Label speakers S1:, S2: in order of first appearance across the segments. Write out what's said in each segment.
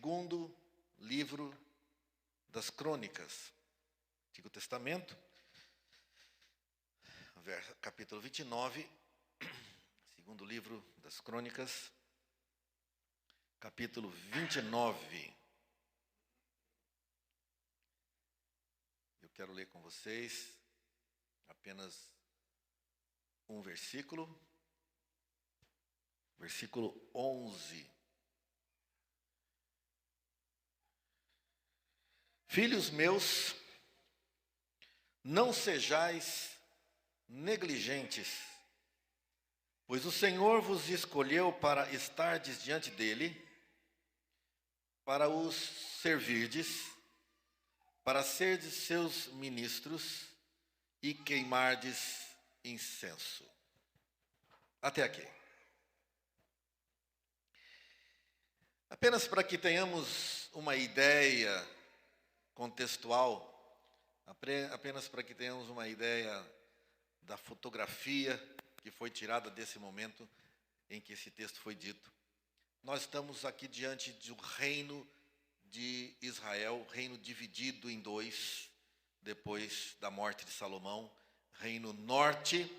S1: segundo livro das Crônicas, Antigo Testamento, capítulo 29, segundo livro das Crônicas, capítulo 29. Eu quero ler com vocês apenas um versículo, versículo 11. Filhos meus, não sejais negligentes, pois o Senhor vos escolheu para estardes diante dele, para os servirdes, para serdes seus ministros e queimardes incenso. Até aqui. Apenas para que tenhamos uma ideia contextual, apenas para que tenhamos uma ideia da fotografia que foi tirada desse momento em que esse texto foi dito. Nós estamos aqui diante do reino de Israel, reino dividido em dois, depois da morte de Salomão, reino norte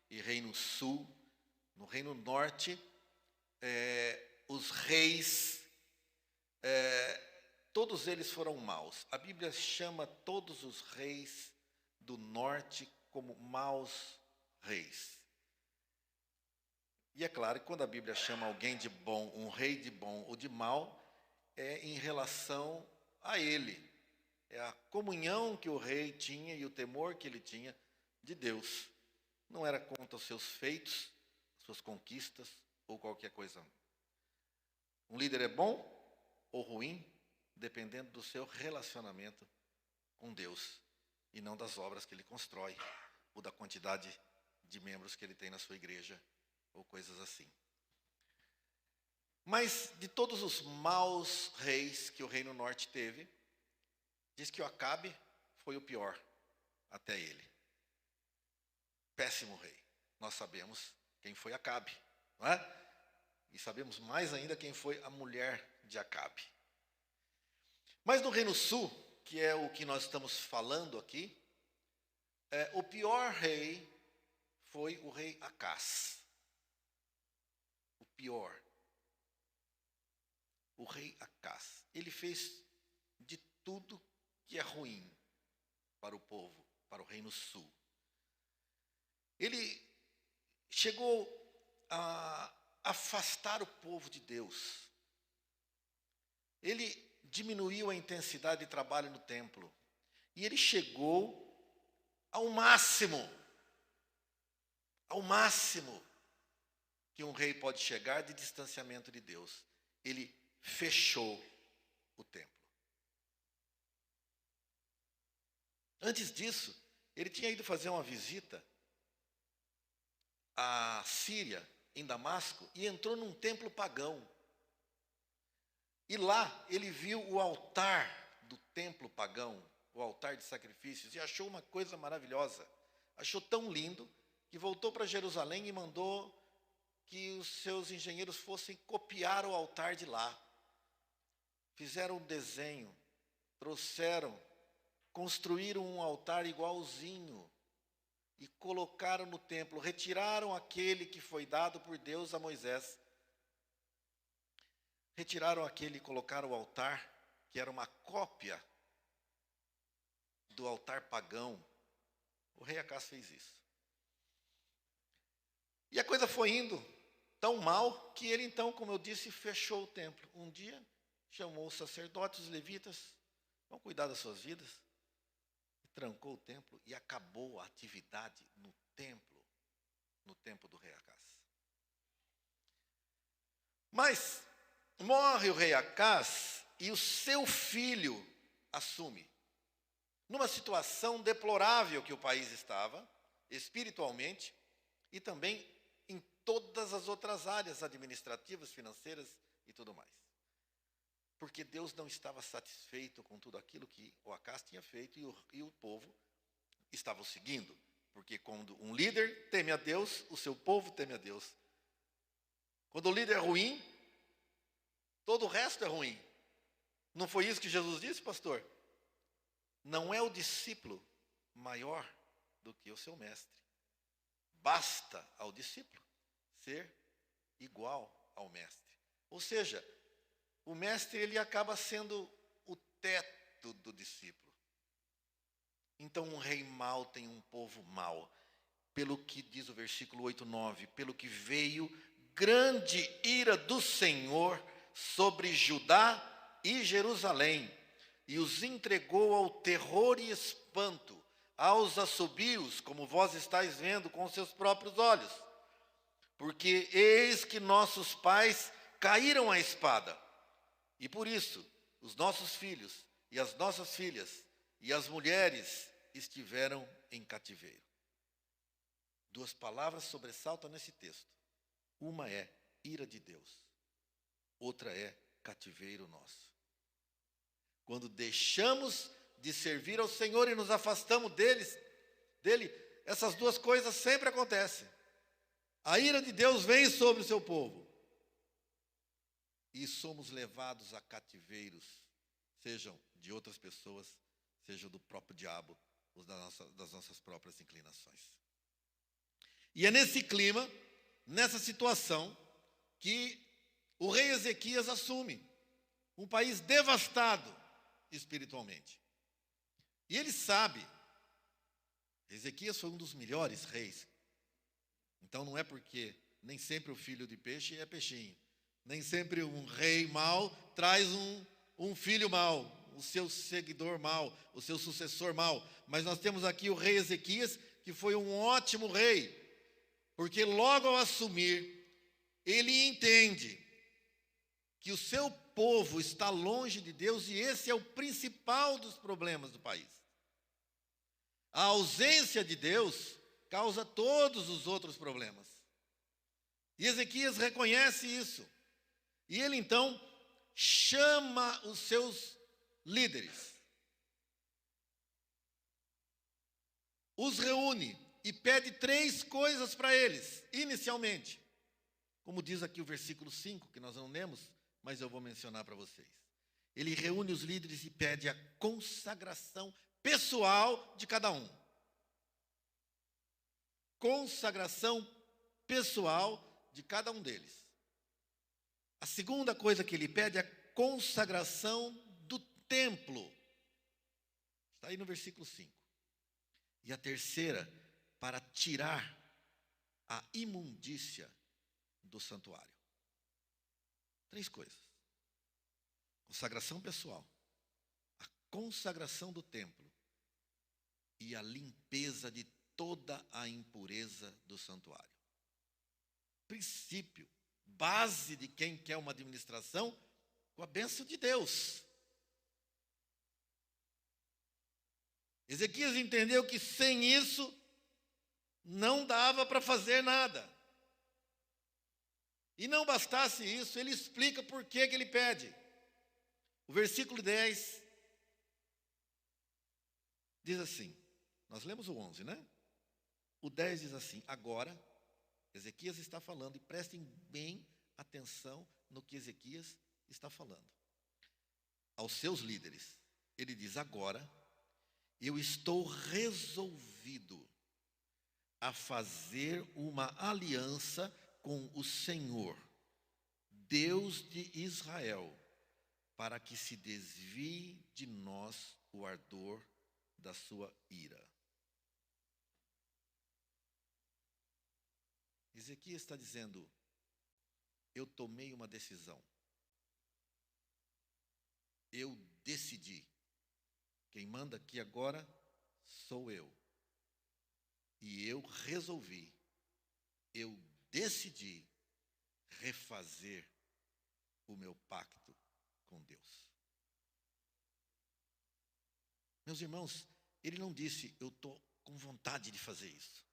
S1: e reino sul. No reino norte, os reis, todos eles foram maus. A Bíblia chama todos os reis do norte como maus reis. E é claro que quando a Bíblia chama alguém de bom, um rei de bom ou de mau, é em relação a ele. É a comunhão que o rei tinha e o temor que ele tinha de Deus. Não era contra os seus feitos, suas conquistas ou qualquer coisa. Um líder é bom ou ruim, dependendo do seu relacionamento com Deus, e não das obras que ele constrói, ou da quantidade de membros que ele tem na sua igreja, ou coisas assim. Mas de todos os maus reis que o Reino Norte teve, diz que o Acabe foi o pior até ele. Péssimo rei. Nós sabemos quem foi Acabe, não é? E sabemos mais ainda quem foi a mulher de Acabe. Mas no Reino Sul, que é o que nós estamos falando aqui, o pior rei foi o rei Acás. O pior. O rei Acás. Ele fez de tudo que é ruim para o povo, para o Reino Sul. Ele chegou a afastar o povo de Deus. Ele diminuiu a intensidade de trabalho no templo. E ele chegou ao máximo que um rei pode chegar de distanciamento de Deus. Ele fechou o templo. Antes disso, ele tinha ido fazer uma visita à Síria, em Damasco, e entrou num templo pagão. E lá ele viu o altar do templo pagão, o altar de sacrifícios, e achou uma coisa maravilhosa. Achou tão lindo que voltou para Jerusalém e mandou que os seus engenheiros fossem copiar o altar de lá. Fizeram um desenho, construíram um altar igualzinho e colocaram no templo. Retiraram aquele que foi dado por Deus a Moisés. Retiraram aquele e colocaram o altar, que era uma cópia do altar pagão. O rei Acás fez isso. E a coisa foi indo tão mal que ele então, como eu disse, fechou o templo. Um dia chamou os sacerdotes, os levitas, vão cuidar das suas vidas. E trancou o templo e acabou a atividade no templo do rei Acás. Mas morre o rei Acás e o seu filho assume. Numa situação deplorável que o país estava, espiritualmente, e também em todas as outras áreas administrativas, financeiras e tudo mais. Porque Deus não estava satisfeito com tudo aquilo que o Acás tinha feito e o povo estava o seguindo. Porque quando um líder teme a Deus, o seu povo teme a Deus. Quando o líder é ruim, todo o resto é ruim. Não foi isso que Jesus disse, pastor? Não é o discípulo maior do que o seu mestre. Basta ao discípulo ser igual ao mestre. Ou seja, o mestre ele acaba sendo o teto do discípulo. Então um rei mau tem um povo mau. Pelo que diz o versículo 8, 9, pelo que veio grande ira do Senhor sobre Judá e Jerusalém, e os entregou ao terror e espanto, aos assobios, como vós estáis vendo com seus próprios olhos. Porque eis que nossos pais caíram à espada, e por isso os nossos filhos e as nossas filhas e as mulheres estiveram em cativeiro. Duas palavras sobressaltam nesse texto. Uma é ira de Deus, outra é cativeiro nosso. Quando deixamos de servir ao Senhor e nos afastamos dele, essas duas coisas sempre acontecem. A ira de Deus vem sobre o seu povo. E somos levados a cativeiros, sejam de outras pessoas, sejam do próprio diabo, ou das nossas próprias inclinações. E é nesse clima, nessa situação, que o rei Ezequias assume um país devastado espiritualmente. E ele sabe, Ezequias foi um dos melhores reis. Então não é porque nem sempre o filho de peixe é peixinho. Nem sempre um rei mau traz um filho mau, o seu seguidor mau, o seu sucessor mau. Mas nós temos aqui o rei Ezequias, que foi um ótimo rei. Porque logo ao assumir, ele entende que o seu povo está longe de Deus e esse é o principal dos problemas do país. A ausência de Deus causa todos os outros problemas. E Ezequias reconhece isso. E ele então chama os seus líderes, os reúne e pede 3 coisas para eles, inicialmente. Como diz aqui o versículo 5, que nós não lemos, mas eu vou mencionar para vocês. Ele reúne os líderes e pede a consagração pessoal de cada um. Consagração pessoal de cada um deles. A segunda coisa que ele pede é a consagração do templo. Está aí no versículo 5. E a terceira, para tirar a imundícia do santuário. 3 coisas. Consagração pessoal, a consagração do templo e a limpeza de toda a impureza do santuário. Princípio, base de quem quer uma administração com a bênção de Deus. Ezequias entendeu que sem isso não dava para fazer nada. E não bastasse isso, ele explica por que ele pede. O versículo 10 diz assim, nós lemos o 11, né? O 10 diz assim, agora, Ezequias está falando, e prestem bem atenção no que Ezequias está falando. Aos seus líderes, ele diz, agora, eu estou resolvido a fazer uma aliança com o Senhor, Deus de Israel, para que se desvie de nós o ardor da sua ira. Ezequias está dizendo, eu tomei uma decisão. Eu decidi. Quem manda aqui agora sou eu. E eu resolvi, eu decidi refazer o meu pacto com Deus. Meus irmãos, ele não disse, eu estou com vontade de fazer isso.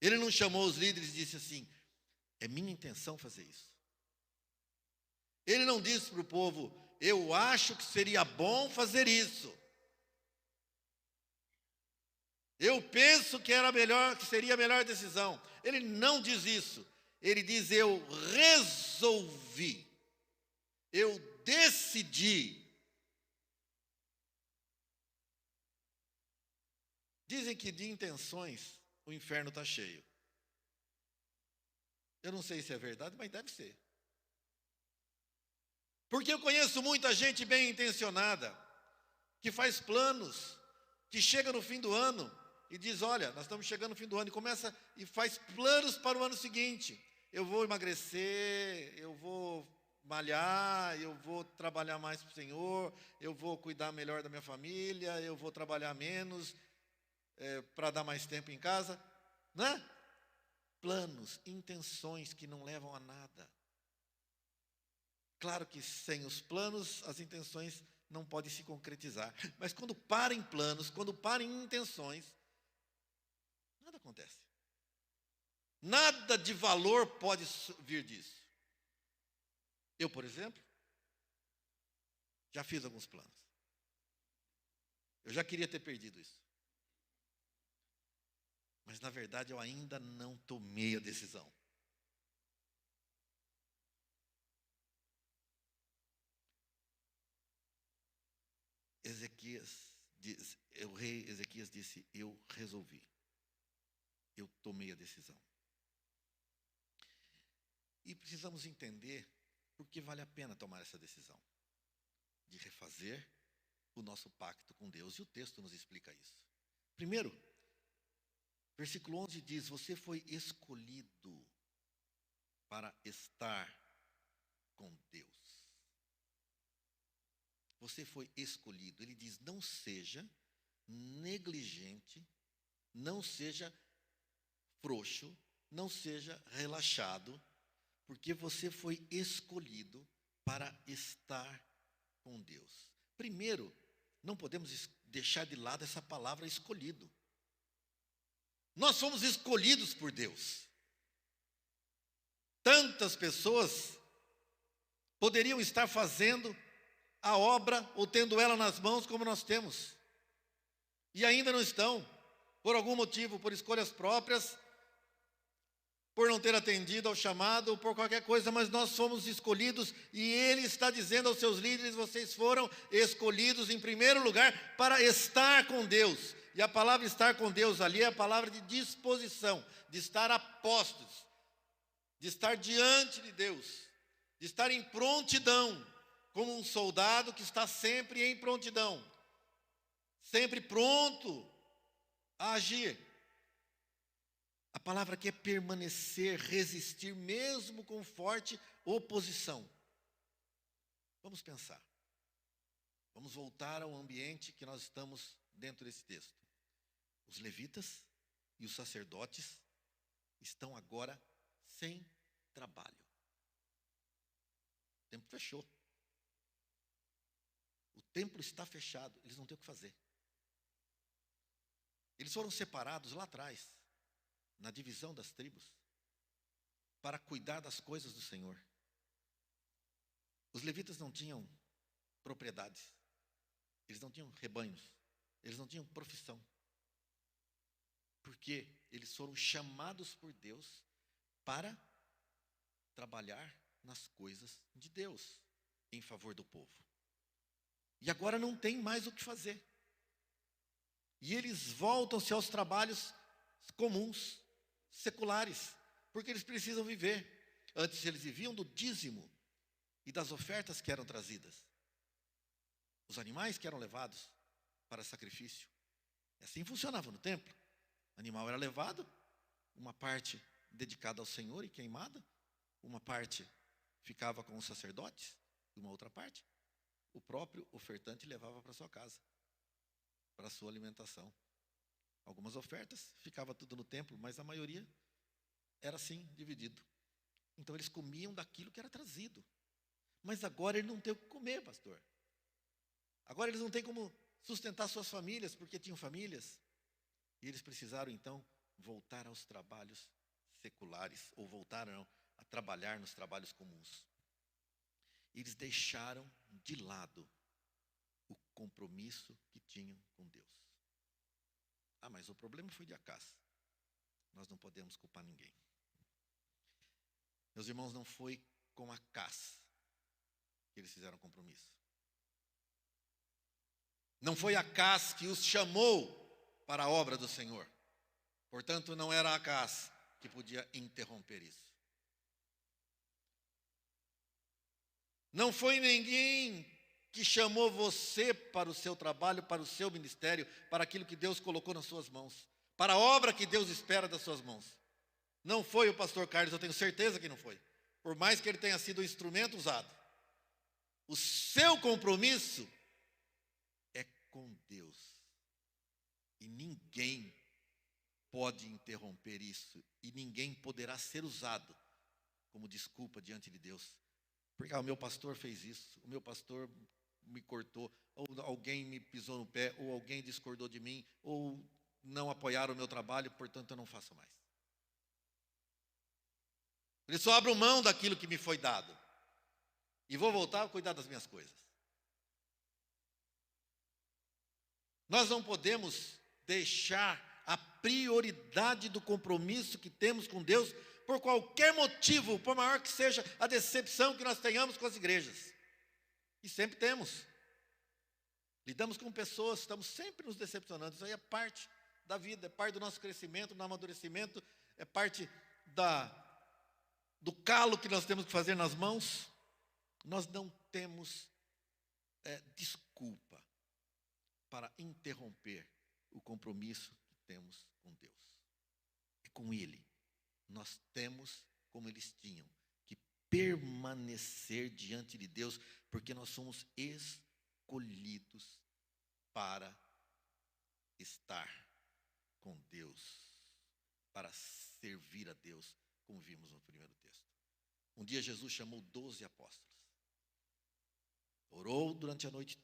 S1: Ele não chamou os líderes e disse assim, é minha intenção fazer isso. Ele não disse para o povo, eu acho que seria bom fazer isso. Eu penso que seria a melhor decisão. Ele não diz isso. Ele diz, eu resolvi. Eu decidi. Dizem que de intenções o inferno está cheio. Eu não sei se é verdade, mas deve ser. Porque eu conheço muita gente bem intencionada, que faz planos, que chega no fim do ano e diz, olha, nós estamos chegando no fim do ano, e começa e faz planos para o ano seguinte. Eu vou emagrecer, eu vou malhar, eu vou trabalhar mais para o Senhor, eu vou cuidar melhor da minha família, eu vou trabalhar menos, para dar mais tempo em casa, né? Planos, intenções que não levam a nada. Claro que sem os planos, as intenções não podem se concretizar. Mas quando para em planos, quando para em intenções, nada acontece. Nada de valor pode vir disso. Eu, por exemplo, já fiz alguns planos. Eu já queria ter perdido isso. Mas, na verdade, eu ainda não tomei a decisão. O rei Ezequias disse, eu resolvi. Eu tomei a decisão. E precisamos entender por que vale a pena tomar essa decisão. De refazer o nosso pacto com Deus. E o texto nos explica isso. Primeiro, versículo 11 diz, você foi escolhido para estar com Deus. Você foi escolhido. Ele diz, não seja negligente, não seja frouxo, não seja relaxado, porque você foi escolhido para estar com Deus. Primeiro, não podemos deixar de lado essa palavra escolhido. Nós fomos escolhidos por Deus. Tantas pessoas poderiam estar fazendo a obra ou tendo ela nas mãos como nós temos. E ainda não estão, por algum motivo, por escolhas próprias, por não ter atendido ao chamado ou por qualquer coisa, mas nós fomos escolhidos e Ele está dizendo aos seus líderes, vocês foram escolhidos em primeiro lugar para estar com Deus. E a palavra estar com Deus ali é a palavra de disposição, de estar a postos, de estar diante de Deus, de estar em prontidão, como um soldado que está sempre em prontidão, sempre pronto a agir. A palavra aqui é permanecer, resistir, mesmo com forte oposição. Vamos pensar. Vamos voltar ao ambiente que nós estamos dentro desse texto. Os levitas e os sacerdotes estão agora sem trabalho. O templo fechou. O templo está fechado, eles não têm o que fazer. Eles foram separados lá atrás, na divisão das tribos, para cuidar das coisas do Senhor. Os levitas não tinham propriedades, eles não tinham rebanhos, eles não tinham profissão. Porque eles foram chamados por Deus para trabalhar nas coisas de Deus, em favor do povo. E agora não tem mais o que fazer. E eles voltam-se aos trabalhos comuns, seculares, porque eles precisam viver. Antes eles viviam do dízimo e das ofertas que eram trazidas. Os animais que eram levados para sacrifício. Assim funcionava no templo. O animal era levado, uma parte dedicada ao Senhor e queimada, uma parte ficava com os sacerdotes, e uma outra parte o próprio ofertante levava para sua casa, para a sua alimentação. Algumas ofertas ficava tudo no templo, mas a maioria era assim, dividido. Então eles comiam daquilo que era trazido. Mas agora ele não tem o que comer, pastor. Agora eles não têm como sustentar suas famílias, porque tinham famílias. E eles precisaram então voltar aos trabalhos seculares, ou voltaram a trabalhar nos trabalhos comuns. Eles deixaram de lado o compromisso que tinham com Deus. Ah, mas o problema foi de Acás. Nós não podemos culpar ninguém. Meus irmãos, não foi com Acás que eles fizeram compromisso. Não foi Acás que os chamou para a obra do Senhor. Portanto, não era Acás que podia interromper isso. Não foi ninguém que chamou você para o seu trabalho, para o seu ministério, para aquilo que Deus colocou nas suas mãos, para a obra que Deus espera das suas mãos. Não foi o pastor Carlos, eu tenho certeza que não foi. Por mais que ele tenha sido um instrumento usado. O seu compromisso é com Deus. E ninguém pode interromper isso. E ninguém poderá ser usado como desculpa diante de Deus. Porque o meu pastor fez isso, o meu pastor me cortou, ou alguém me pisou no pé, ou alguém discordou de mim, ou não apoiaram o meu trabalho, portanto eu não faço mais. Eu só abro mão daquilo que me foi dado. E vou voltar a cuidar das minhas coisas. Nós não podemos deixar a prioridade do compromisso que temos com Deus por qualquer motivo, por maior que seja a decepção que nós tenhamos com as igrejas. E sempre temos. Lidamos com pessoas, estamos sempre nos decepcionando. Isso aí é parte da vida, é parte do nosso crescimento, do amadurecimento, é parte do calo que nós temos que fazer nas mãos. Nós não temos desculpa para interromper o compromisso que temos com Deus. É com Ele. Nós temos, como eles tinham, que permanecer diante de Deus, porque nós somos escolhidos para estar com Deus, para servir a Deus, como vimos no primeiro texto. Um dia Jesus chamou 12 apóstolos. Orou durante a noite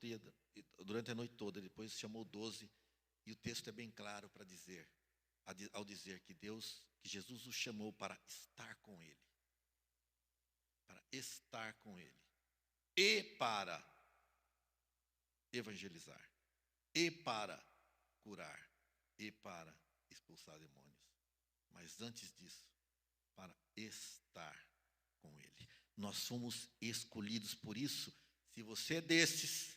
S1: toda, depois chamou 12, e o texto é bem claro para dizer, ao dizer que Jesus os chamou para estar com Ele. Para estar com Ele. E para evangelizar. E para curar. E para expulsar demônios. Mas antes disso, para estar com Ele. Nós somos escolhidos por isso. Se você é desses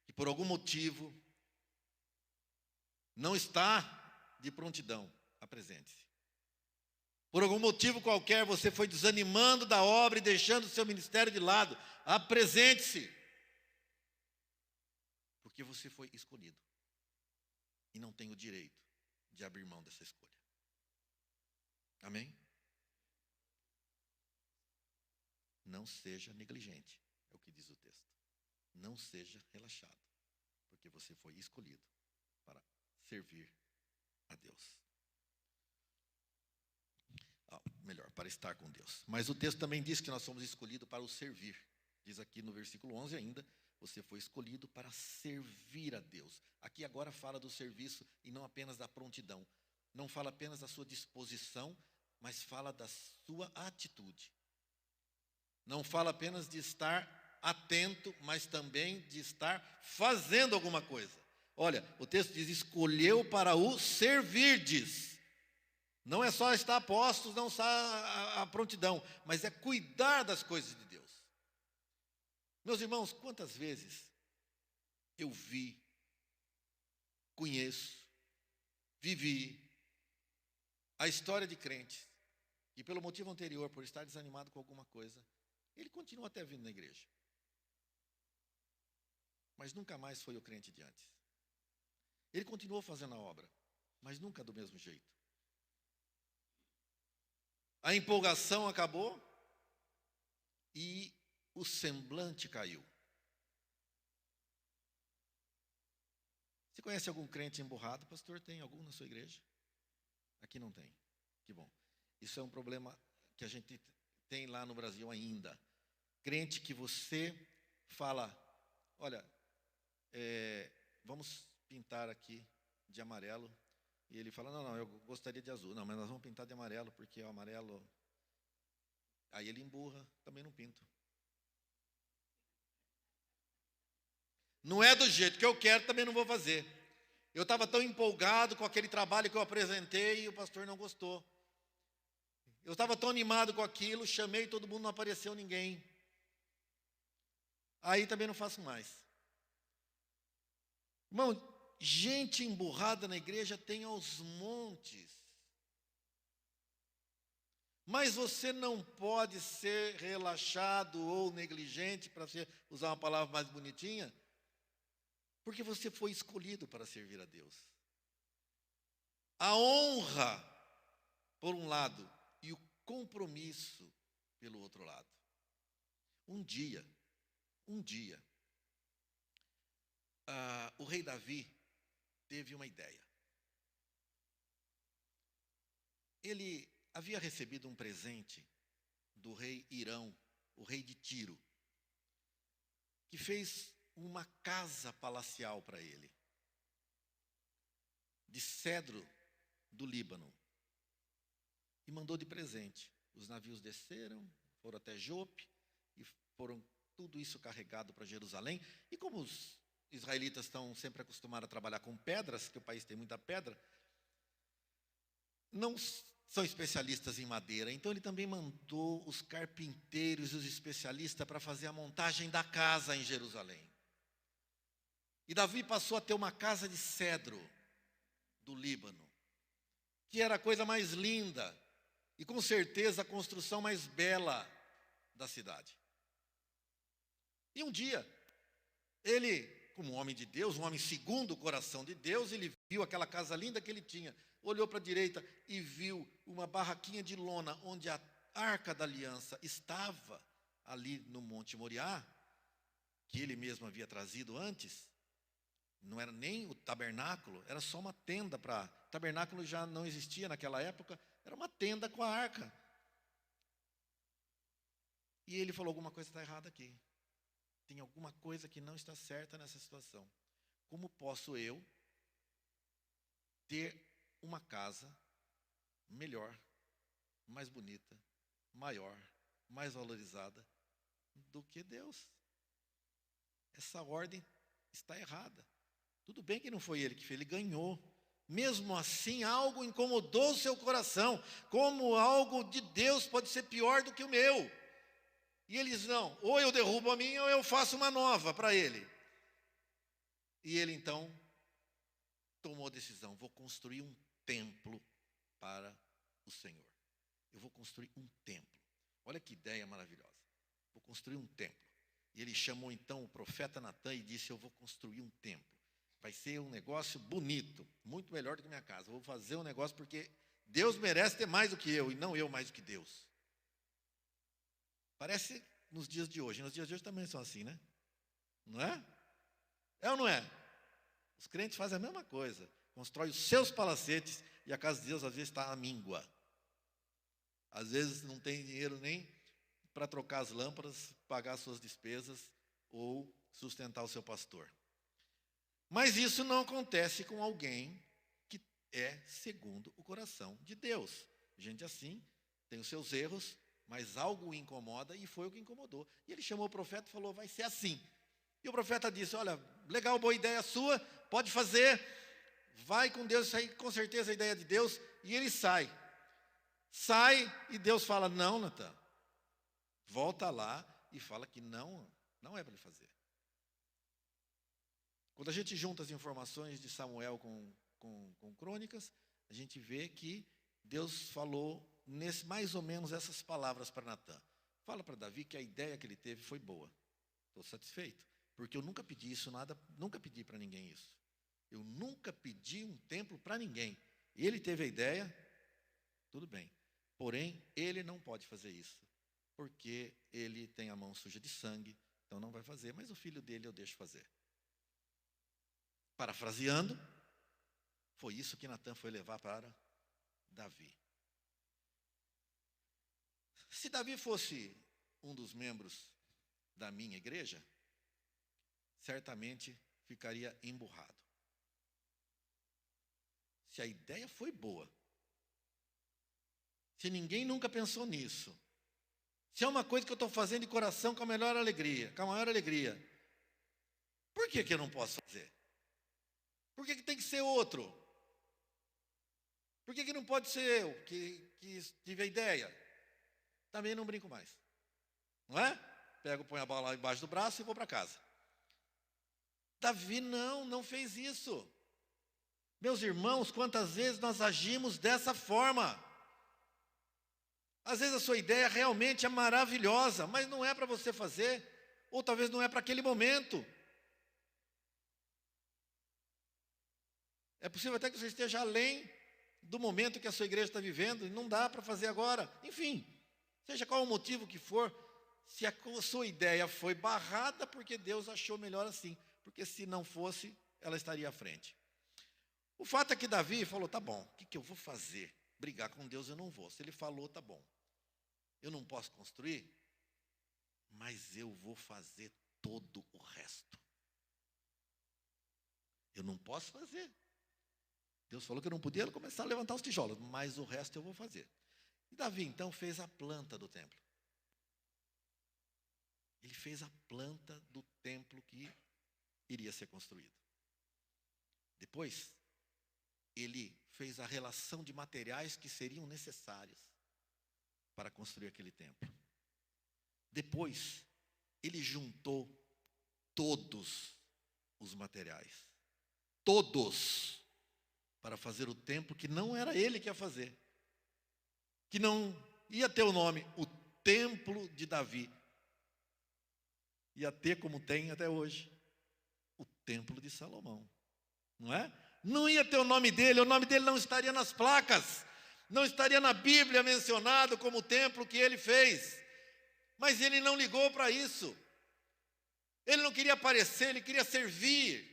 S1: que por algum motivo não está de prontidão, apresente-se. Por algum motivo qualquer você foi desanimando da obra e deixando o seu ministério de lado, apresente-se. Porque você foi escolhido. E não tem o direito de abrir mão dessa escolha. Amém? Não seja negligente, é o que diz o texto. Não seja relaxado, porque você foi escolhido para servir a Deus. Melhor, para estar com Deus. Mas o texto também diz que nós somos escolhidos para o servir. Diz aqui no versículo 11 ainda, você foi escolhido para servir a Deus. Aqui agora fala do serviço e não apenas da prontidão. Não fala apenas da sua disposição, mas fala da sua atitude. Não fala apenas de estar atento, mas também de estar fazendo alguma coisa. Olha, o texto diz, escolheu para o servirdes. Não é só estar a postos, não só a prontidão, mas é cuidar das coisas de Deus. Meus irmãos, quantas vezes eu vi, conheço, vivi a história de crentes, e pelo motivo anterior, por estar desanimado com alguma coisa, ele continua até vindo na igreja. Mas nunca mais foi o crente de antes. Ele continuou fazendo a obra, mas nunca do mesmo jeito. A empolgação acabou e o semblante caiu. Você conhece algum crente emburrado? Pastor, tem algum na sua igreja? Aqui não tem. Que bom. Isso é um problema que a gente tem lá no Brasil ainda. Crente que você fala, olha, vamos pintar aqui de amarelo. E ele fala, não, eu gostaria de azul. Não, mas nós vamos pintar de amarelo, porque o amarelo... Aí ele emburra, também não pinto. Não é do jeito que eu quero, também não vou fazer. Eu estava tão empolgado com aquele trabalho que eu apresentei e o pastor não gostou. Eu estava tão animado com aquilo, chamei todo mundo, não apareceu ninguém. Aí também não faço mais. Irmão, gente emburrada na igreja tem aos montes. Mas você não pode ser relaxado ou negligente, para usar uma palavra mais bonitinha, porque você foi escolhido para servir a Deus. A honra, por um lado, e o compromisso, pelo outro lado. Um dia, o rei Davi teve uma ideia. Ele havia recebido um presente do rei Irão, o rei de Tiro, que fez uma casa palacial para ele, de cedro do Líbano, e mandou de presente. Os navios desceram, foram até Jope, e foram tudo isso carregado para Jerusalém. E como os israelitas estão sempre acostumados a trabalhar com pedras, que o país tem muita pedra, não são especialistas em madeira, então ele também mandou os carpinteiros e os especialistas para fazer a montagem da casa em Jerusalém. E Davi passou a ter uma casa de cedro do Líbano, que era a coisa mais linda e com certeza a construção mais bela da cidade. E um dia, ele, como um homem de Deus, um homem segundo o coração de Deus, ele viu aquela casa linda que ele tinha, olhou para a direita e viu uma barraquinha de lona, onde a Arca da Aliança estava ali no Monte Moriá, que ele mesmo havia trazido antes. Não era nem o tabernáculo, era só uma tenda para... Tabernáculo já não existia naquela época, era uma tenda com a arca. E ele falou, alguma coisa está errada aqui. Tem alguma coisa que não está certa nessa situação. Como posso eu ter uma casa melhor, mais bonita, maior, mais valorizada do que Deus? Essa ordem está errada. Tudo bem que não foi ele que fez, ele ganhou. Mesmo assim, algo incomodou o seu coração. Como algo de Deus pode ser pior do que o meu? E eles não, ou eu derrubo a minha, ou eu faço uma nova para ele. E ele então tomou a decisão, vou construir um templo para o Senhor. Eu vou construir um templo. Olha que ideia maravilhosa. Vou construir um templo. E ele chamou então o profeta Natã e disse, eu vou construir um templo. Vai ser um negócio bonito, muito melhor do que minha casa. Eu vou fazer um negócio porque Deus merece ter mais do que eu, e não eu mais do que Deus. Parece nos dias de hoje. Nos dias de hoje também são assim, né? Não é? É ou não é? Os crentes fazem a mesma coisa. Constroem os seus palacetes e a casa de Deus às vezes está à míngua. Às vezes não tem dinheiro nem para trocar as lâmpadas, pagar as suas despesas ou sustentar o seu pastor. Mas isso não acontece com alguém que é segundo o coração de Deus. Gente assim tem os seus erros, mas algo o incomoda, e foi o que incomodou. E ele chamou o profeta e falou, vai ser assim. E o profeta disse, olha, legal, boa ideia sua, pode fazer, vai com Deus, isso aí com certeza é a ideia de Deus. E ele sai. Sai e Deus fala, não, Natã, volta lá e fala que não é para ele fazer. Quando a gente junta as informações de Samuel com Crônicas, a gente vê que Deus falou mais ou menos essas palavras para Natã. Fala para Davi que a ideia que ele teve foi boa. Estou satisfeito, porque eu nunca pedi isso, nunca pedi para ninguém isso. Eu nunca pedi um templo para ninguém. Ele teve a ideia, tudo bem. Porém, ele não pode fazer isso, porque ele tem a mão suja de sangue, então não vai fazer, mas o filho dele eu deixo fazer. Parafraseando, foi isso que Natã foi levar para Davi. Se Davi fosse um dos membros da minha igreja, certamente ficaria emburrado. Se a ideia foi boa, se ninguém nunca pensou nisso, se é uma coisa que eu estou fazendo de coração com a maior alegria, por que eu não posso fazer? Por que tem que ser outro? Por que não pode ser eu que tive a ideia? Também não brinco mais. Não é? Pego, ponho a bola embaixo do braço e vou para casa. Davi não fez isso. Meus irmãos, quantas vezes nós agimos dessa forma? Às vezes a sua ideia realmente é maravilhosa, mas não é para você fazer, ou talvez não é para aquele momento. É possível até que você esteja além do momento que a sua igreja está vivendo, e não dá para fazer agora. Enfim, seja qual o motivo que for, se a sua ideia foi barrada, porque Deus achou melhor assim, porque se não fosse, ela estaria à frente. O fato é que Davi falou, tá bom, o que eu vou fazer? Brigar com Deus eu não vou. Se ele falou, tá bom. Eu não posso construir, mas eu vou fazer todo o resto. Eu não posso fazer. Deus falou que eu não podia começar a levantar os tijolos, mas o resto eu vou fazer. E Davi, então, fez a planta do templo. Ele fez a planta do templo que iria ser construído. Depois, ele fez a relação de materiais que seriam necessários para construir aquele templo. Depois, ele juntou todos os materiais. Todos. Para fazer o templo que não era ele que ia fazer. Que não ia ter o nome, o Templo de Davi. Ia ter, como tem até hoje, o Templo de Salomão. Não é? Não ia ter o nome dele não estaria nas placas. Não estaria na Bíblia mencionado como o templo que ele fez. Mas ele não ligou para isso. Ele não queria aparecer, ele queria servir.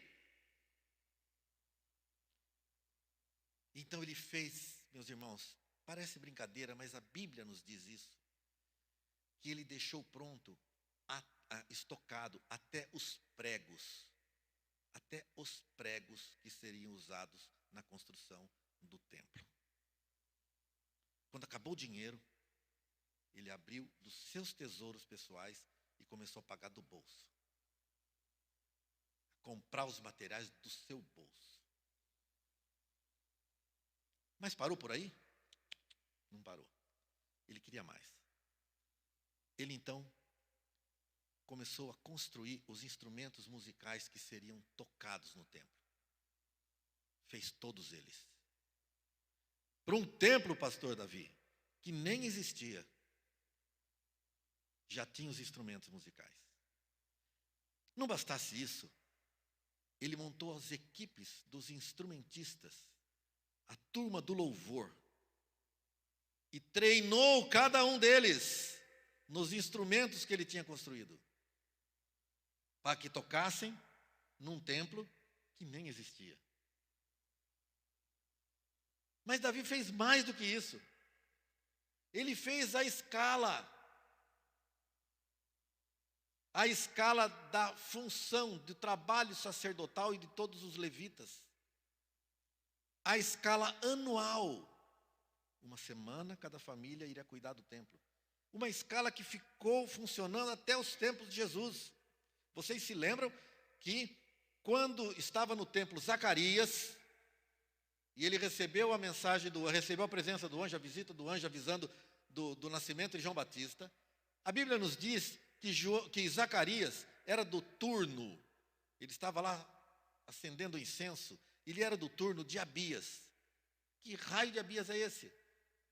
S1: Então ele fez, meus irmãos, parece brincadeira, mas a Bíblia nos diz isso, que ele deixou pronto, estocado, até os pregos que seriam usados na construção do templo. Quando acabou o dinheiro, ele abriu dos seus tesouros pessoais e começou a pagar do bolso. Comprar os materiais do seu bolso. Mas parou por aí? Não parou. Ele queria mais. Ele então começou a construir os instrumentos musicais que seriam tocados no templo. Fez todos eles. Para um templo, pastor Davi, que nem existia, já tinha os instrumentos musicais. Não bastasse isso, ele montou as equipes dos instrumentistas, a turma do louvor, e treinou cada um deles nos instrumentos que ele tinha construído, para que tocassem num templo que nem existia. Mas Davi fez mais do que isso. Ele fez a escala da função, do trabalho sacerdotal e de todos os levitas. A escala anual. Uma semana, cada família iria cuidar do templo. Uma escala que ficou funcionando até os tempos de Jesus. Vocês se lembram que quando estava no templo Zacarias, e ele recebeu recebeu a presença do anjo, a visita do anjo avisando do nascimento de João Batista, a Bíblia nos diz que Zacarias era do turno, ele estava lá acendendo incenso, ele era do turno de Abias. Que raio de Abias é esse?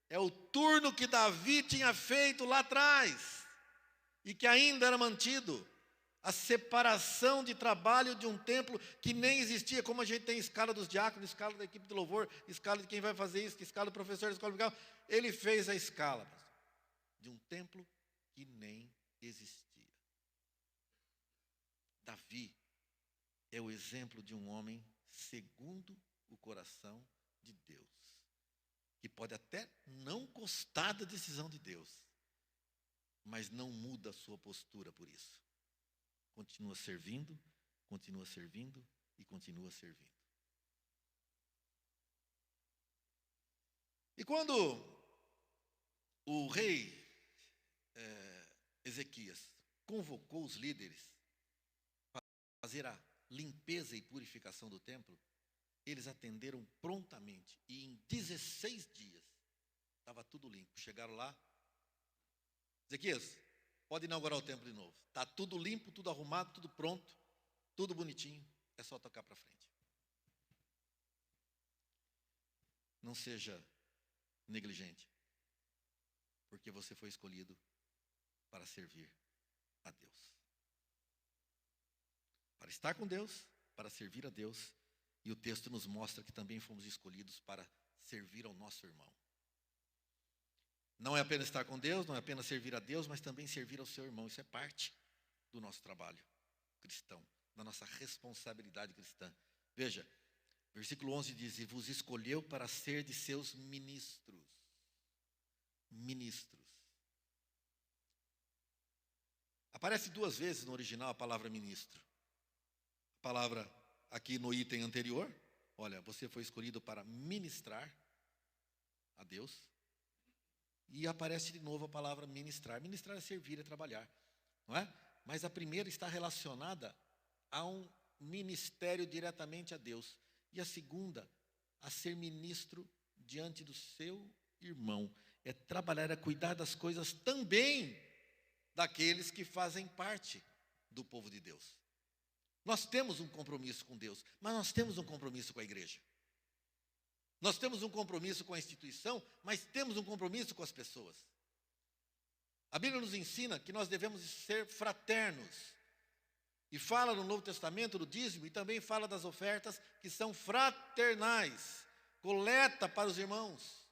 S1: É o turno que Davi tinha feito lá atrás, e que ainda era mantido. A separação de trabalho de um templo que nem existia, como a gente tem escala dos diáconos, escala da equipe de louvor, escala de quem vai fazer isso, escala do professor da escola musical. Ele fez a escala de um templo que nem existia. Davi é o exemplo de um homem segundo o coração de Deus, que pode até não gostar da decisão de Deus, mas não muda a sua postura por isso. Continua servindo e continua servindo. E quando o rei Ezequias convocou os líderes para fazer a limpeza e purificação do templo, eles atenderam prontamente. E em 16 dias, estava tudo limpo. Chegaram lá, Ezequias, pode inaugurar o templo de novo. Está tudo limpo, tudo arrumado, tudo pronto, tudo bonitinho. É só tocar para frente. Não seja negligente, porque você foi escolhido para servir a Deus. Para estar com Deus, para servir a Deus. E o texto nos mostra que também fomos escolhidos para servir ao nosso irmão. Não é apenas estar com Deus, não é apenas servir a Deus, mas também servir ao seu irmão. Isso é parte do nosso trabalho cristão, da nossa responsabilidade cristã. Veja, versículo 11 diz: e vos escolheu para ser de seus ministros. Ministros. Aparece 2 vezes no original a palavra ministro. A palavra aqui no item anterior, olha, você foi escolhido para ministrar a Deus. E aparece de novo a palavra ministrar. Ministrar é servir, é trabalhar, não é? Mas a primeira está relacionada a um ministério diretamente a Deus. E a segunda, a ser ministro diante do seu irmão. É trabalhar, é cuidar das coisas também daqueles que fazem parte do povo de Deus. Nós temos um compromisso com Deus, mas nós temos um compromisso com a igreja. Nós temos um compromisso com a instituição, mas temos um compromisso com as pessoas. A Bíblia nos ensina que nós devemos ser fraternos. E fala no Novo Testamento do dízimo e também fala das ofertas que são fraternais. Coleta para os irmãos.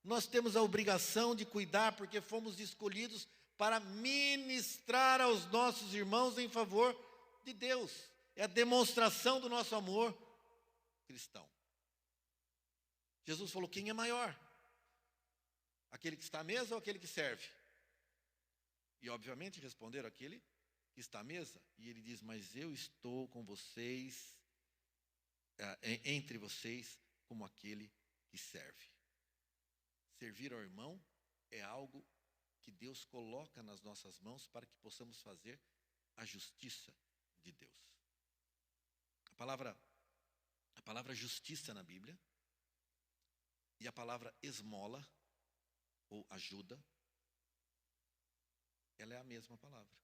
S1: Nós temos a obrigação de cuidar porque fomos escolhidos para ministrar aos nossos irmãos em favor de Deus. É a demonstração do nosso amor cristão. Jesus falou: quem é maior? Aquele que está à mesa ou aquele que serve? E obviamente responderam aquele que está à mesa. E ele diz: mas eu estou com vocês, entre vocês, como aquele que serve. Servir ao irmão é algo que Deus coloca nas nossas mãos para que possamos fazer a justiça de Deus. A palavra justiça na Bíblia e a palavra esmola, ou ajuda, ela é a mesma palavra.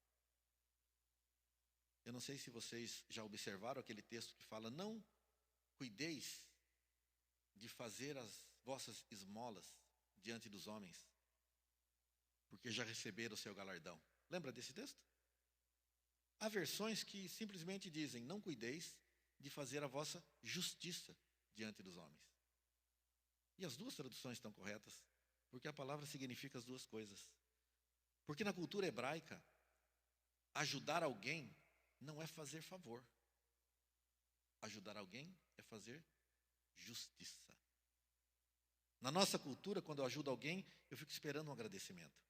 S1: Eu não sei se vocês já observaram aquele texto que fala: não cuideis de fazer as vossas esmolas diante dos homens, porque já receberam o seu galardão. Lembra desse texto? Há versões que simplesmente dizem: não cuideis de fazer a vossa justiça diante dos homens. E as duas traduções estão corretas, porque a palavra significa as duas coisas. Porque na cultura hebraica, ajudar alguém não é fazer favor. Ajudar alguém é fazer justiça. Na nossa cultura, quando eu ajudo alguém, eu fico esperando um agradecimento.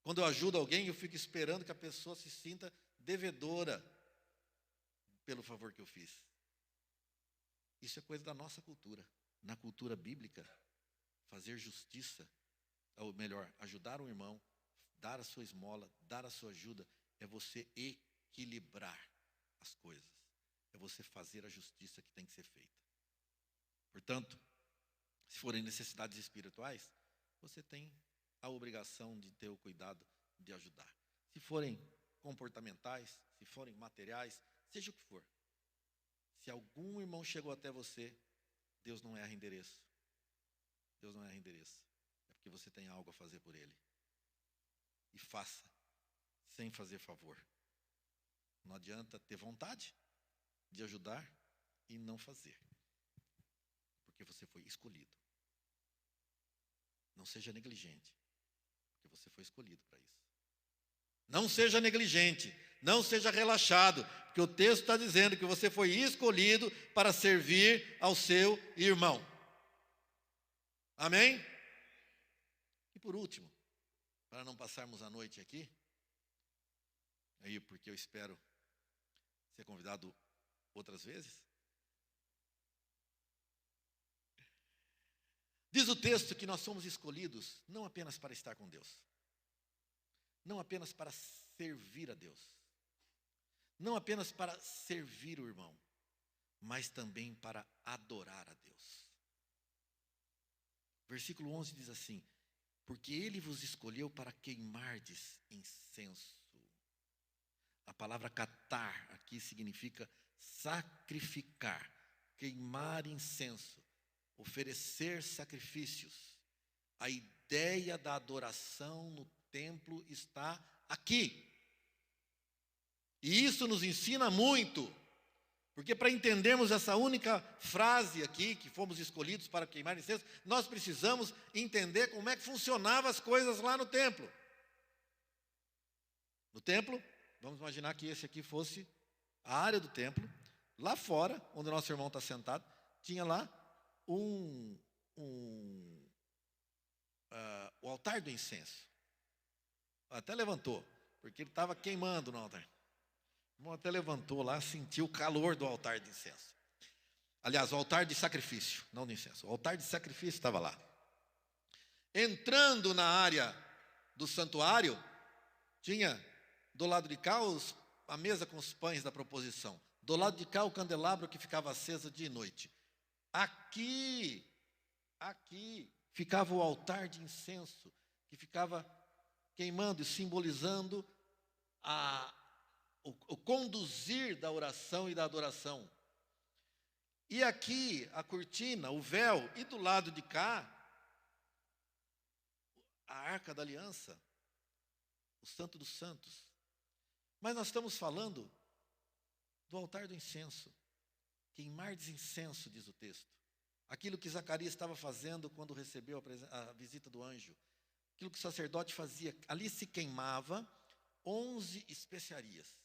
S1: Quando eu ajudo alguém, eu fico esperando que a pessoa se sinta devedora pelo favor que eu fiz. Isso é coisa da nossa cultura. Na cultura bíblica, fazer justiça, ou melhor, ajudar um irmão, dar a sua esmola, dar a sua ajuda, é você equilibrar as coisas. É você fazer a justiça que tem que ser feita. Portanto, se forem necessidades espirituais, você tem a obrigação de ter o cuidado de ajudar. Se forem comportamentais, se forem materiais, seja o que for. Se algum irmão chegou até você, Deus não erra endereço. Deus não erra endereço. É porque você tem algo a fazer por ele. E faça, sem fazer favor. Não adianta ter vontade de ajudar e não fazer. Porque você foi escolhido. Não seja negligente, porque você foi escolhido para isso. Não seja negligente, não seja relaxado, porque o texto está dizendo que você foi escolhido para servir ao seu irmão. Amém? E por último, para não passarmos a noite aqui, aí porque eu espero ser convidado outras vezes, diz o texto que nós somos escolhidos não apenas para estar com Deus, não apenas para servir a Deus, não apenas para servir o irmão, mas também para adorar a Deus. Versículo 11 diz assim: porque ele vos escolheu para queimardes incenso. A palavra catar aqui significa sacrificar, queimar incenso, oferecer sacrifícios. A ideia da adoração no templo está aqui. E isso nos ensina muito, porque para entendermos essa única frase aqui, que fomos escolhidos para queimar incenso, nós precisamos entender como é que funcionavam as coisas lá no templo. No templo, vamos imaginar que esse aqui fosse a área do templo. Lá fora, onde o nosso irmão está sentado, tinha lá o altar do incenso. Até levantou, porque ele estava queimando no altar. O irmão até levantou lá, sentiu o calor do altar de incenso. Aliás, o altar de sacrifício, não de incenso. O altar de sacrifício estava lá. Entrando na área do santuário, tinha do lado de cá a mesa com os pães da proposição. Do lado de cá o candelabro que ficava aceso dia e noite. Aqui ficava o altar de incenso, que ficava queimando e simbolizando o conduzir da oração e da adoração. E aqui a cortina, o véu, e do lado de cá, a arca da aliança, o santo dos santos. Mas nós estamos falando do altar do incenso. Queimar de incenso, diz o texto. Aquilo que Zacarias estava fazendo quando recebeu a visita do anjo. Aquilo que o sacerdote fazia. Ali se queimava 11 especiarias.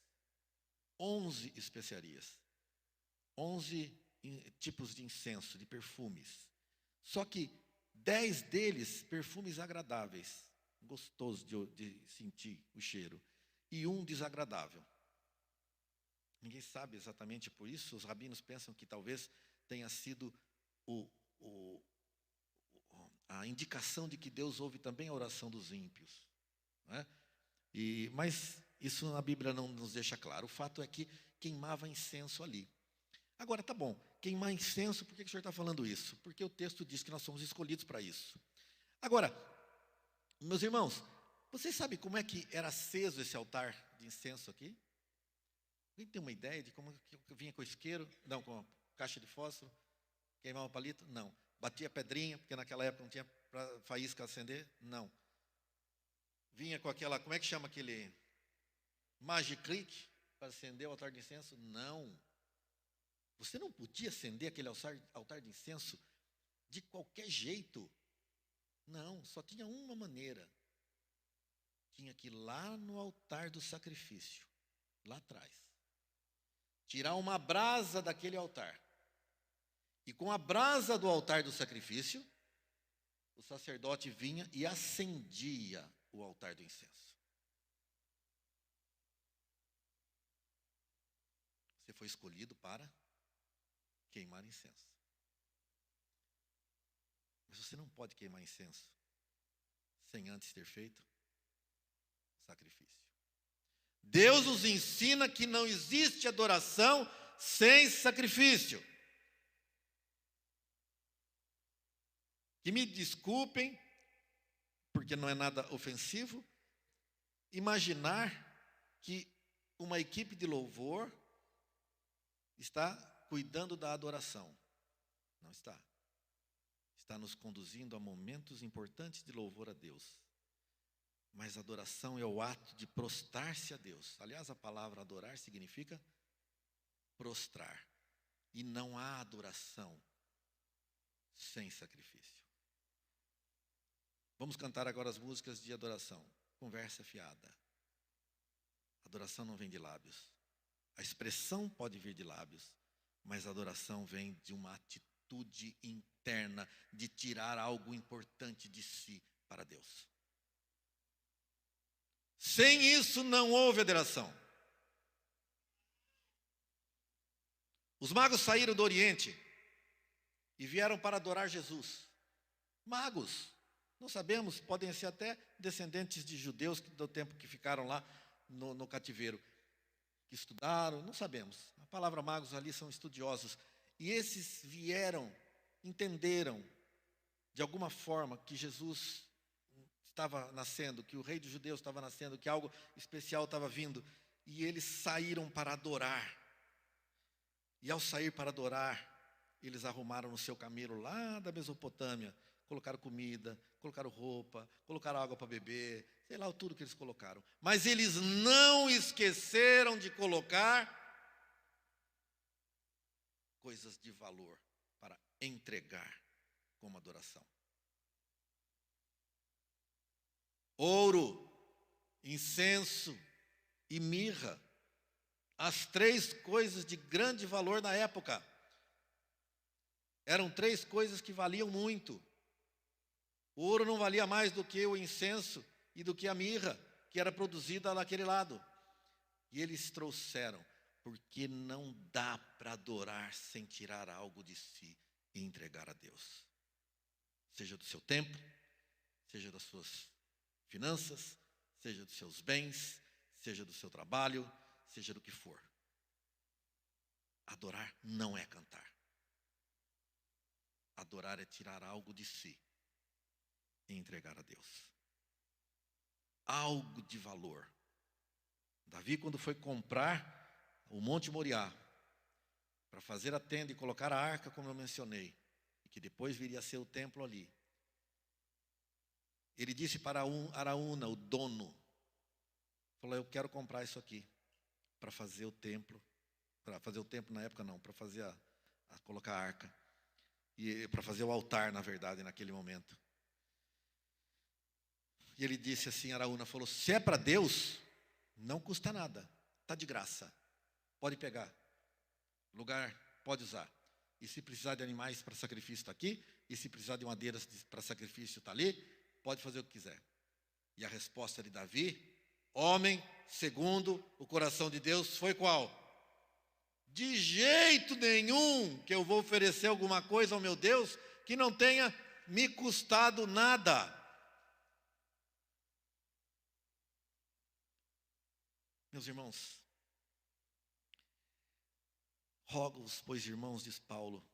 S1: 11 especiarias. 11 tipos de incenso, de perfumes. Só que 10 deles, perfumes agradáveis. Gostoso de sentir o cheiro. E um desagradável. Ninguém sabe exatamente por isso. Os rabinos pensam que talvez tenha sido a indicação de que Deus ouve também a oração dos ímpios. Não é? Mas isso na Bíblia não nos deixa claro. O fato é que queimava incenso ali. Agora, tá bom, queimar incenso, por que o senhor está falando isso? Porque o texto diz que nós somos escolhidos para isso. Agora, meus irmãos, vocês sabem como é que era aceso esse altar de incenso aqui? Alguém tem uma ideia de como que vinha com isqueiro? Não, com a caixa de fósforo? Queimava o palito? Não. Batia pedrinha, porque naquela época não tinha faísca acender? Não. Vinha com aquela, como é que chama aquele Magic Click para acender o altar de incenso? Não. Você não podia acender aquele altar de incenso de qualquer jeito. Não, só tinha uma maneira. Tinha que ir lá no altar do sacrifício, lá atrás, tirar uma brasa daquele altar. E com a brasa do altar do sacrifício, o sacerdote vinha e acendia o altar do incenso. Você foi escolhido para queimar incenso. Mas você não pode queimar incenso sem antes ter feito sacrifício. Deus nos ensina que não existe adoração sem sacrifício. Que me desculpem, porque não é nada ofensivo, imaginar que uma equipe de louvor está cuidando da adoração. Não está. Está nos conduzindo a momentos importantes de louvor a Deus. Mas adoração é o ato de prostrar-se a Deus. Aliás, a palavra adorar significa prostrar. E não há adoração sem sacrifício. Vamos cantar agora as músicas de adoração. Conversa fiada. Adoração não vem de lábios. A expressão pode vir de lábios, mas a adoração vem de uma atitude interna de tirar algo importante de si para Deus. Sem isso não houve adoração. Os magos saíram do Oriente e vieram para adorar Jesus. Magos, não sabemos, podem ser até descendentes de judeus do tempo que ficaram lá no cativeiro, que estudaram, não sabemos. A palavra magos ali são estudiosos. E esses vieram, entenderam, de alguma forma, que Jesus estava nascendo, que o rei dos judeus estava nascendo, que algo especial estava vindo. E eles saíram para adorar. E ao sair para adorar, eles arrumaram no seu camelo lá da Mesopotâmia, colocaram comida, colocaram roupa, colocaram água para beber, sei lá tudo que eles colocaram. Mas eles não esqueceram de colocar coisas de valor para entregar como adoração. Ouro, incenso e mirra. As 3 coisas de grande valor na época. Eram 3 coisas que valiam muito. O ouro não valia mais do que o incenso e do que a mirra, que era produzida naquele lado. E eles trouxeram, porque não dá para adorar sem tirar algo de si e entregar a Deus. Seja do seu tempo, seja das suas finanças, seja dos seus bens, seja do seu trabalho, seja do que for. Adorar não é cantar. Adorar é tirar algo de si e entregar a Deus. Algo de valor. Davi, quando foi comprar o Monte Moriá, para fazer a tenda e colocar a arca, como eu mencionei, e que depois viria a ser o templo ali, ele disse para Araúna, o dono, falou: eu quero comprar isso aqui, para fazer o templo, na época não, para fazer colocar a arca, e para fazer o altar, na verdade, naquele momento. E ele disse assim, Araúna falou: se é para Deus, não custa nada, está de graça, pode pegar, lugar pode usar. E se precisar de animais para sacrifício está aqui, e se precisar de madeiras para sacrifício está ali, pode fazer o que quiser. E a resposta de Davi, homem segundo o coração de Deus, foi qual? De jeito nenhum que eu vou oferecer alguma coisa ao meu Deus que não tenha me custado nada. Meus irmãos, rogo-vos, pois, irmãos, diz Paulo,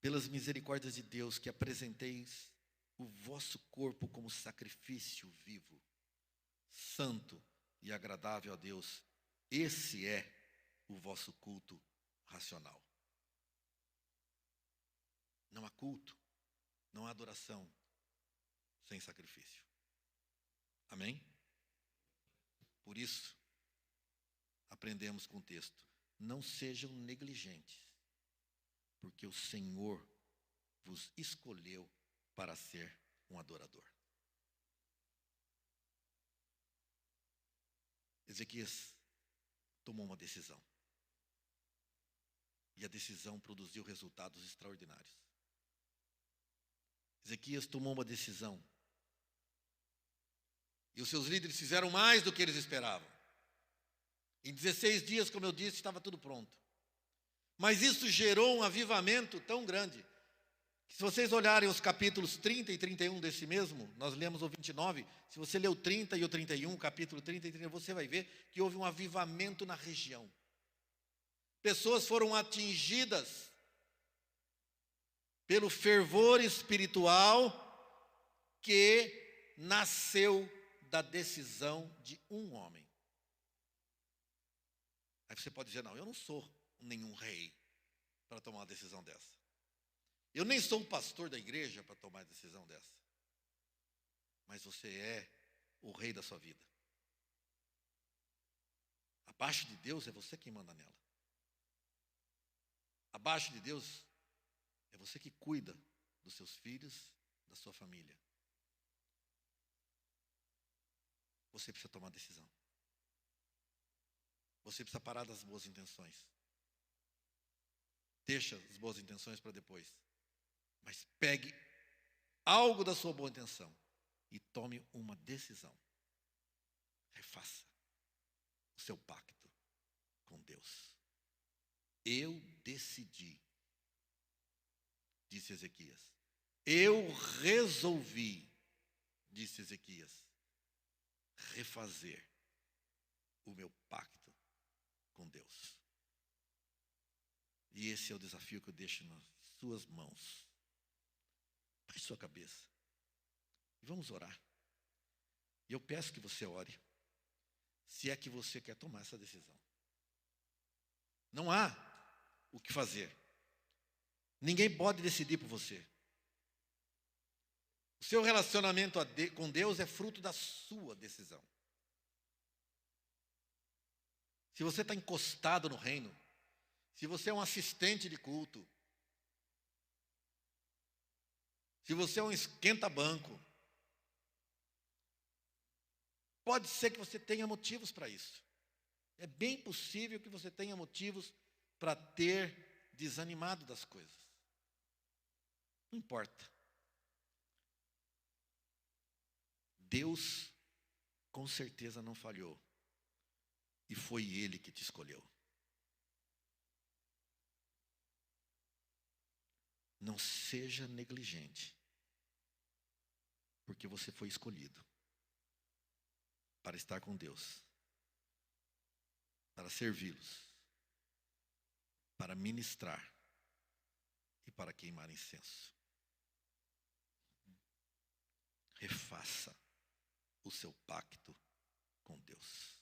S1: pelas misericórdias de Deus, que apresenteis o vosso corpo como sacrifício vivo, santo e agradável a Deus. Esse é o vosso culto racional. Não há culto, não há adoração sem sacrifício. Amém? Por isso, aprendemos com o texto: não sejam negligentes, porque o Senhor vos escolheu para ser um adorador. Ezequias tomou uma decisão. E a decisão produziu resultados extraordinários. Ezequias tomou uma decisão. E os seus líderes fizeram mais do que eles esperavam. Em 16 dias, como eu disse, estava tudo pronto. Mas isso gerou um avivamento tão grande, que se vocês olharem os capítulos 30 e 31 desse mesmo, nós lemos o 29, se você ler o 30 e o 31, capítulo 30 e 31, você vai ver que houve um avivamento na região. Pessoas foram atingidas pelo fervor espiritual que nasceu da decisão de um homem. Aí você pode dizer: não, eu não sou nenhum rei para tomar uma decisão dessa. Eu nem sou um pastor da igreja para tomar uma decisão dessa. Mas você é o rei da sua vida. Abaixo de Deus é você quem manda nela. Abaixo de Deus é você que cuida dos seus filhos, da sua família. Você precisa tomar decisão. Você precisa parar das boas intenções. Deixa as boas intenções para depois. Mas pegue algo da sua boa intenção e tome uma decisão. Refaça o seu pacto com Deus. Eu decidi, disse Ezequias. Eu resolvi, disse Ezequias, refazer o meu pacto com Deus. E esse é o desafio que eu deixo nas suas mãos. Baixe sua cabeça. E vamos orar. E eu peço que você ore, se é que você quer tomar essa decisão. Não há o que fazer. Ninguém pode decidir por você. O seu relacionamento com Deus é fruto da sua decisão. Se você está encostado no reino, se você é um assistente de culto, se você é um esquenta-banco, pode ser que você tenha motivos para isso. É bem possível que você tenha motivos para ter desanimado das coisas. Não importa. Deus com certeza não falhou. E foi Ele que te escolheu. Não seja negligente, porque você foi escolhido para estar com Deus, para servi-los, para ministrar e para queimar incenso. Refaça o seu pacto com Deus.